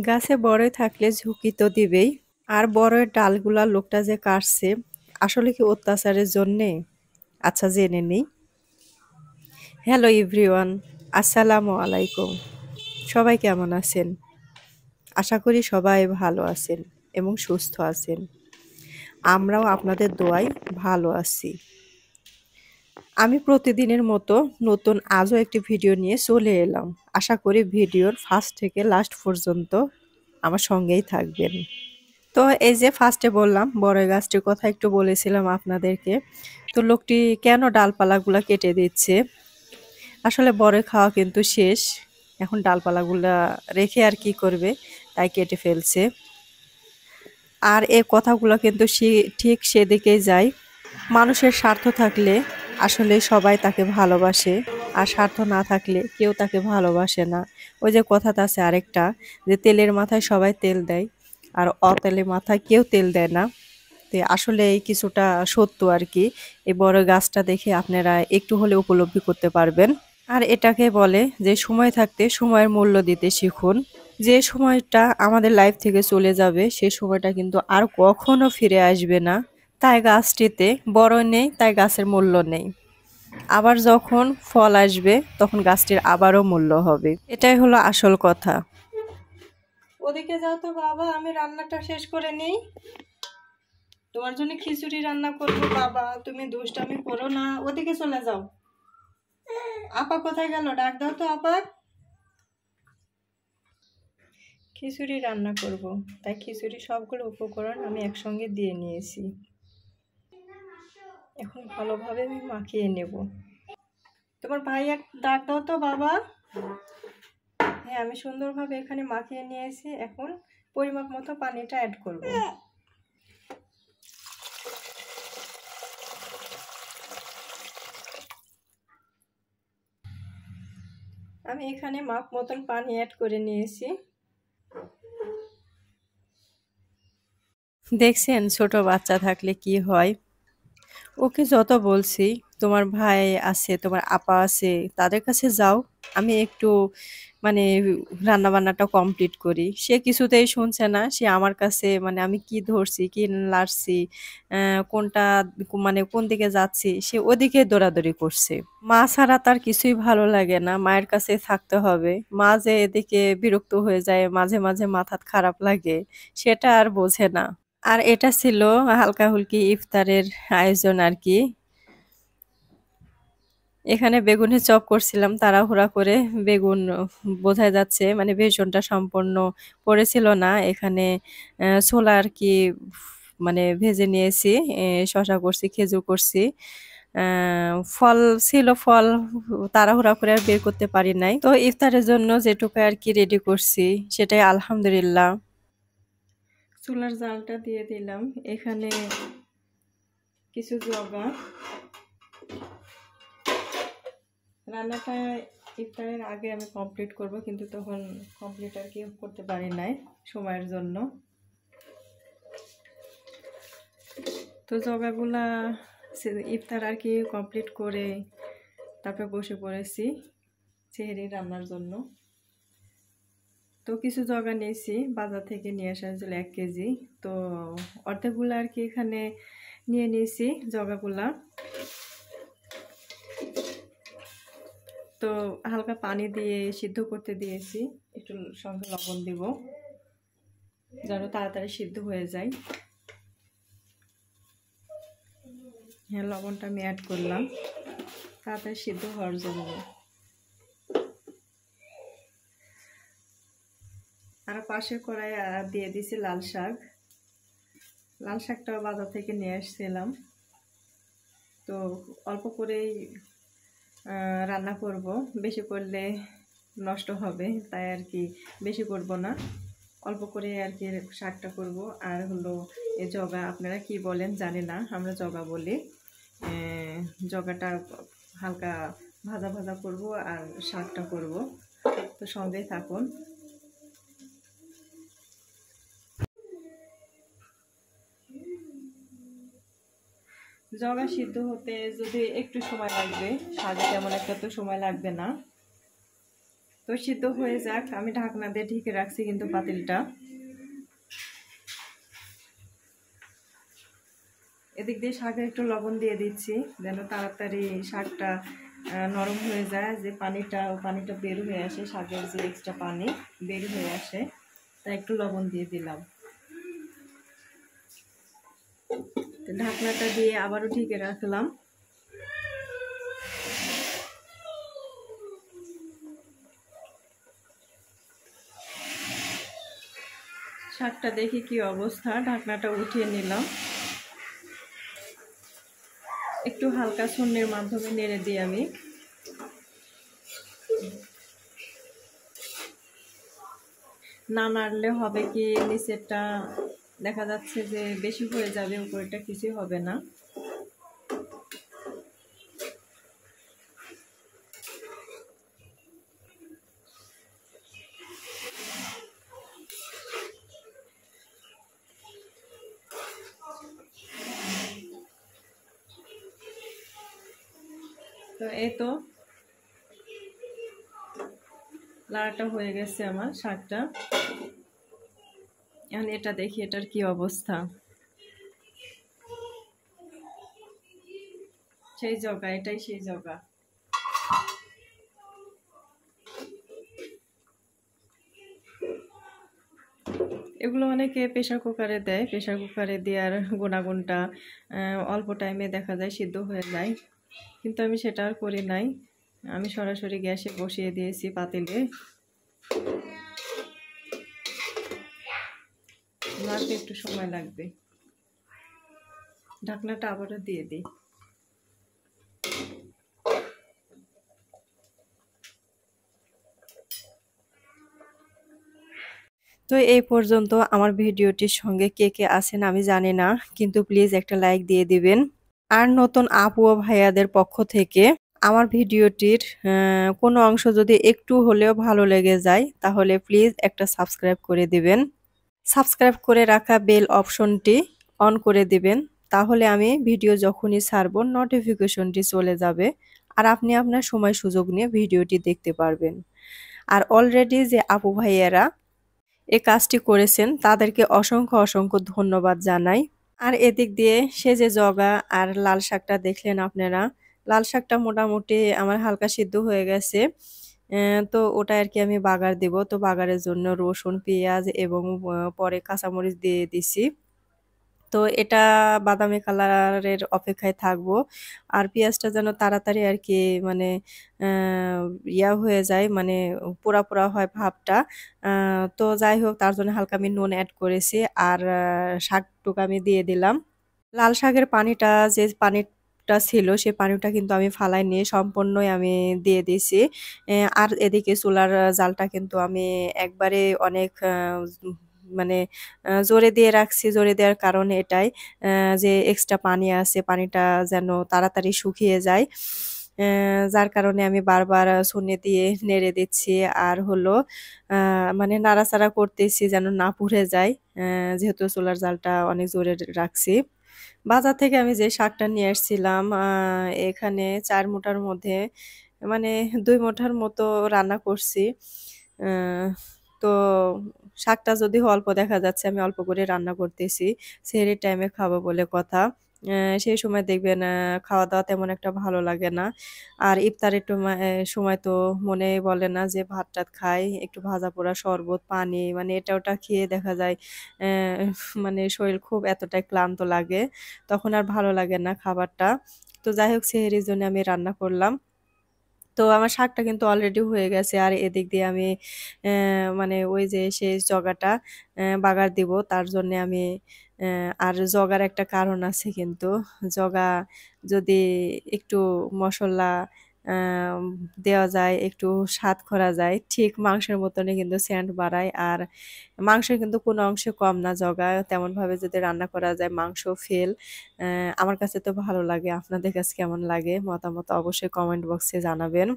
গাছে বড়ই থাকলে ঝুঁকি তো দিবেই। আর বড়ের ডালগুলা লোকটা যে কাটছে আসলে কি অত্যাচারের জন্যে? আচ্ছা জেনে নিই। হ্যালো এভরিওয়ান, আসসালামু আলাইকুম। সবাই কেমন আছেন? আশা করি সবাই ভালো আছেন এবং সুস্থ আছেন। আমরাও আপনাদের দোয়ায় ভালো আছি। আমি প্রতিদিনের মতো নতুন আজও একটি ভিডিও নিয়ে চলে এলাম। আশা করি ভিডিওর ফার্স্ট থেকে লাস্ট পর্যন্ত আমার সঙ্গেই থাকবেন। তো এই যে ফার্স্টে বললাম বড়ই গাছটির কথা একটু বলেছিলাম আপনাদেরকে। তো লোকটি কেন ডালপালাগুলা কেটে দিচ্ছে? আসলে বড়ই খাওয়া কিন্তু শেষ। এখন ডালপালাগুলা রেখে আর কি করবে? তাই কেটে ফেলছে। আর এই কথাগুলো কিন্তু ঠিক সেদিকেই যায়। মানুষের স্বার্থ থাকলে আসলে সবাই তাকে ভালোবাসে। আর স্বার্থ না থাকলে কেউ তাকে ভালোবাসে না। ওই যে কথাটা আছে আরেকটা, যে তেলের মাথায় সবাই তেল দেয় আর অতেলে মাথায় কেউ তেল দেয় না। তো আসলে এই কিছুটা সত্য আর কি। এই বড় গাছটা দেখে আপনারা একটু হলে উপলব্ধি করতে পারবেন। আর এটাকে বলে যে সময় থাকতে সময়ের মূল্য দিতে শিখুন। যে সময়টা আমাদের লাইফ থেকে চলে যাবে সে সময়টা কিন্তু আর কখনো ফিরে আসবে না। তাই গাছটিতে বড় নেই, তাই গাছের মূল্য নেই। আবার যখন ফল আসবে তখন গাছটির আবারও মূল্য হবে। এটাই হলো আসল কথা। ওদিকে যাও তো বাবা, আমি রান্নাটা শেষ করে নিই। তোমার জন্য খিচুড়ি রান্না করবো বাবা, তুমি দুষ্টামি করো না। ওদিকে চলে যাও। আপা কোথায় গেল? ডাক দাও তো আপা। খিচুড়ি রান্না করব, তাই খিচুড়ি সবগুলো উপকরণ আমি একসঙ্গে দিয়ে নিয়েছি। এখন ভালোভাবে আমি মাখিয়ে নেব। তোমার ভাই এক ডাক দাও তো বাবা। হ্যাঁ, আমি সুন্দরভাবে এখানে মাখিয়ে নিয়েছি। এখন পরিমাপ মতো পানিটা অ্যাড করব। আমি এখানে মাপ মতন পানি অ্যাড করে নিয়েছি। দেখছেন ছোট বাচ্চা থাকলে কি হয়। ওকে যত বলছি তোমার ভাই আছে, তোমার আপা আছে, তাদের কাছে যাও, আমি একটু মানে রান্না বান্নাটা কমপ্লিট করি। সে কিছুতেই শুনছে না। সে আমার কাছে মানে আমি কি ধরছি কি লাড়ছি, কোনটা মানে কোন দিকে যাচ্ছি সে ওদিকে দৌড়াদৌড়ি করছে। মা ছাড়া তার কিছুই ভালো লাগে না, মায়ের কাছে থাকতে হবে। মা যে এদিকে বিরক্ত হয়ে যায়, মাঝে মাঝে মাথা খারাপ লাগে, সেটা আর বোঝে না। আর এটা ছিল হালকা হুলকি ইফতারের আয়োজন আর কি। এখানে বেগুনের চপ করছিলাম তাড়াহুড়া করে। বেগুন বোঝাই যাচ্ছে মানে বেসনটা সম্পূর্ণ পড়েছিল না। এখানে ছোলা আর কি মানে ভেজে নিয়েছি। শসা করছি, খেজুর করছি। ফল ছিল, ফল তাড়াহুড়া করে আর বের করতে পারি নাই। তো ইফতারের জন্য যেটুকু আর কি রেডি করছি সেটাই আলহামদুলিল্লাহ। চুলার জালটা দিয়ে দিলাম। এখানে কিছু জগা রান্নাটা ইফতারের আগে আমি কমপ্লিট করব, কিন্তু তখন কমপ্লিট আর কি করতে পারি নাই সময়ের জন্য। তো জগাগুলা ইফতার আর কি কমপ্লিট করে তারপর বসে পড়েছি সেহরি রান্নার জন্য। তো কিছু জগা নিয়েছি বাজার থেকে নিয়ে আসা হয়েছিল 1 কেজি। তো অর্ধেকগুলো আর কি এখানে নিয়ে নিয়েছি জগাগুলা। তো হালকা পানি দিয়ে সিদ্ধ করতে দিয়েছি, একটু সঙ্গে লবণ দিব যেন তাড়াতাড়ি সিদ্ধ হয়ে যায়। হ্যাঁ, লবণটা আমি অ্যাড করলাম তাড়াতাড়ি সিদ্ধ হওয়ার জন্য। আর পাশের কড়াই দিয়ে দিয়েছি লাল শাক। লাল শাকটা বাজার থেকে নিয়ে আসছিলাম। তো অল্প করেই রান্না করব, বেশি করলে নষ্ট হবে, তাই আর কি বেশি করব না, অল্প করে আর কি শাকটা করব। আর হলো এই জগা, আপনারা কি বলেন জানি না, আমরা জগা বলি। জগাটা হালকা ভাজা ভাজা করব আর শাকটা করব। তো সঙ্গেই থাকুন। জগা সিদ্ধ হতে যদি একটু সময় লাগবে, শাকে তেমন একটা তো সময় লাগবে না। তো সিদ্ধ হয়ে যাক, আমি ঢাকনা দিয়ে ঢেকে রাখছি কিন্তু পাতিলটা। এদিক দিয়ে শাকে একটু লবণ দিয়ে দিচ্ছি যেন তাড়াতাড়ি শাকটা নরম হয়ে যায়, যে পানিটা বের হয়ে আসে, শাকের যে এক্সট্রা পানি বের হয়ে আসে, তাই একটু লবণ দিয়ে দিলাম। ঢাকনাটা দিয়ে আবারও ঢেকে রাখলাম। শাকটা দেখি কি অবস্থা, ঢাকনাটা উঠিয়ে নিলাম। একটু হালকা ছুরির মাধ্যমে নেড়ে দিই আমি। না নাড়লে হবে কি, নিচেরটা দেখা যাচ্ছে যে বেশি হয়ে যাবে, উপরেরটা কিছুই হবে না। তো এই তো লাড়াটা হয়ে গেছে আমার শাকটা। এখন এটা দেখি এটার কি অবস্থা। সেই জগা, এটাই সেই জগা। এগুলো অনেকে প্রেশার কুকারে দেয়, প্রেশার কুকারে দেওয়ার গুণাগুণটা অল্প টাইমে দেখা যায় সিদ্ধ হয়ে যায়, কিন্তু আমি সেটা আর করি নাই। আমি সরাসরি গ্যাসে বসিয়ে দিয়েছি পাতিলে। নাড়তে একটু সময় লাগবে, ঢাকনাটা আবারও দিয়ে দিই। তো এই পর্যন্ত আমার ভিডিওটির সঙ্গে কে কে আছেন আমি জানি না, কিন্তু প্লিজ একটা লাইক দিয়ে দিবেন। আর নতুন আপু ও ভাইয়াদের পক্ষ থেকে আমার ভিডিওটির কোনো অংশ যদি একটু হলেও ভালো লেগে যায় তাহলে প্লিজ একটা সাবস্ক্রাইব করে দিবেন। সাবস্ক্রাইব করে রাখা বেল অপশনটি অন করে দিবেন, তাহলে আমি ভিডিও যখনই ছাড়ব নোটিফিকেশনটি চলে যাবে আর আপনি আপনার সময় সুযোগ নিয়ে ভিডিওটি দেখতে পারবেন। আর অলরেডি যে আপু ভাইয়েরা এই কাজটি করেছেন তাদেরকে অসংখ্য অসংখ্য ধন্যবাদ জানাই। আর এদিক দিয়ে সেজে জগা আর লাল শাকটা দেখলেন আপনারা। লাল শাকটা মোটামুটি আমার হালকা সিদ্ধ হয়ে গেছে। তো ওটা আর কি আমি বাগার দেব। তো বাগারের জন্য রসুন, পেঁয়াজ এবং পরে কাঁচামরিচ দিয়ে দিছি। তো এটা বাদামি কালারের অপেক্ষায় থাকবো। আর পেঁয়াজটা যেন তাড়াতাড়ি আর কি মানে ইয়া হয়ে যায়, মানে পোড়া পোড়া হয় ভাবটা। তো যাই হোক, তার জন্য হালকা আমি নুন অ্যাড করেছি আর শাকটুকু আমি দিয়ে দিলাম। লাল শাকের পানিটা, যে পানিটা ছিল সেই পানিটা কিন্তু আমি ফালাই নিয়ে সম্পূর্ণই আমি দিয়ে দিয়েছি। আর এদিকে চুলার জালটা কিন্তু আমি একবারে অনেক মানে জোরে দিয়ে রাখছি। জোরে দেওয়ার কারণ এটাই, যে এক্সট্রা পানি আছে, পানিটা যেন তাড়াতাড়ি শুকিয়ে যায়। যার কারণে আমি বারবার ছুরি দিয়ে নেড়ে দিচ্ছি আর হলো মানে নাড়াচাড়া করতেছি যেন না পুড়ে যায়, যেহেতু চুলার জালটা অনেক জোরে রাখছি। বাজার থেকে আমি যে শাকটা নিয়ে আসছিলাম এখানে ৪ মুঠার মধ্যে মানে ২ মুঠার মতো রান্না করছি। আ তো শাকটা যদিও অল্প দেখা যাচ্ছে, আমি অল্প করে রান্না করতেছি। সেহরির টাইমে খাবো বলে কথা। সেই সময় দেখবেন খাওয়া-দাওয়া তেমন একটা ভালো লাগে না। আর ইফতারের সময় তো মনেই বলে না যে ভাত-টাত খাই। একটু ভাজা-পোড়া, শরবত, পানি মানে এটা ওটা খেয়ে দেখা যায় মানে শরীর খুব এতটাই ক্লান্ত লাগে। তখন আর ভালো লাগে না খাবারটা। তো যাই হোক, সেহরির জন্য আমি রান্না করলাম। তো আমার শাকটা কিন্তু অলরেডি হয়ে গেছে। আর এদিক দিয়ে আমি মানে ওই যে সেই জগাটা বাগার দিব, তার জন্যে আমি আর জগার একটা কারণ আছে কিন্তু। জগা যদি একটু মসল্লা আম দেওয়া যায়, একটু স্বাদ করা যায়, ঠিক মাংসের মতনই কিন্তু সেন্ট বাড়ায়। আর মাংসের কিন্তু কোনো অংশে কম না জগা। তেমনভাবে যদি রান্না করা যায় মাংস ফেল। আমার কাছে তো ভালো লাগে। আপনাদের কাছে কেমন লাগে? মতামত অবশ্যই কমেন্ট বক্সে জানাবেন।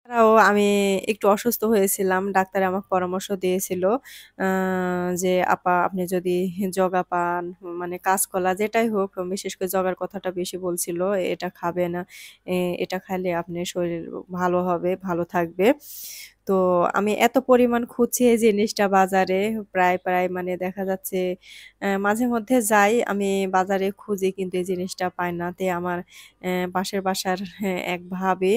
এছাড়াও আমি একটু অসুস্থ হয়েছিলাম। ডাক্তার আমাকে পরামর্শ দিয়েছিল আ যে, "আপা আপনি যদি জগা পান, মানে কাঁচকলা যেটাই হোক, বিশেষ করে জগার কথাটা বেশি বলছিল। এটা খাবেন। এটা খাইলে আপনার শরীর ভালো হবে, ভালো থাকবে।" তো আমি এত পরিমাণ খুঁজছি এই জিনিসটা বাজারে প্রায় মানে দেখা যাচ্ছে মাঝে মধ্যে যাই আমি বাজারে খুঁজি কিন্তু এই জিনিসটা পাই না। আমার পাশের বাসার এক ভাবি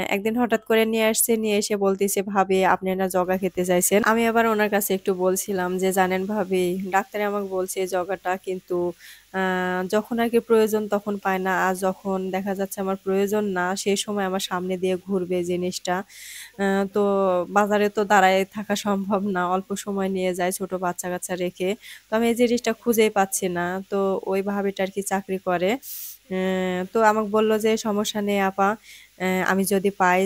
একদিন হঠাৎ করে নিয়ে আসছে, নিয়ে এসে বলতেছে, "ভাবি আপনি না জগা খেতে চাইছেন?" আমি আবার ওনার কাছে একটু বলছিলাম যে, "জানেন ভাবি ডাক্তারে আমাকে বলছে জগাটা কিন্তু আ যখন আরকি প্রয়োজন তখন পাই না। আর যখন দেখা যাচ্ছে আমার প্রয়োজন না সেই সময় আমার সামনে দিয়ে ঘুরবে জিনিসটা। আ তো বাজারে তো দাঁড়ায় থাকা সম্ভব না। অল্প সময় নিয়ে যায় ছোট বাচ্চা-কাচ্চা রেখে। তো আমি এই জিনিসটা খুঁজেই পাচ্ছি না। তো ওই ভাবিটা আরকি চাকরি করে। তো আমাকে বলল যে, "সমস্যা নেই আপা, আমি যদি পাই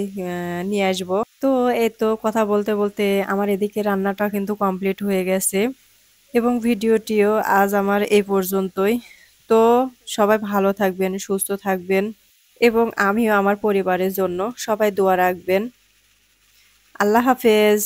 নিয়ে আসবো।" তো এই তো কথা বলতে আমার এদিকে রান্নাটা কিন্তু কমপ্লিট হয়ে গেছে এবং ভিডিওটিও আজ আমার এই পর্যন্তই। তো সবাই ভালো থাকবেন, সুস্থ থাকবেন এবং আমিও আমার পরিবারের জন্য সবাই দোয়া রাখবেন। আল্লাহ হাফেজ।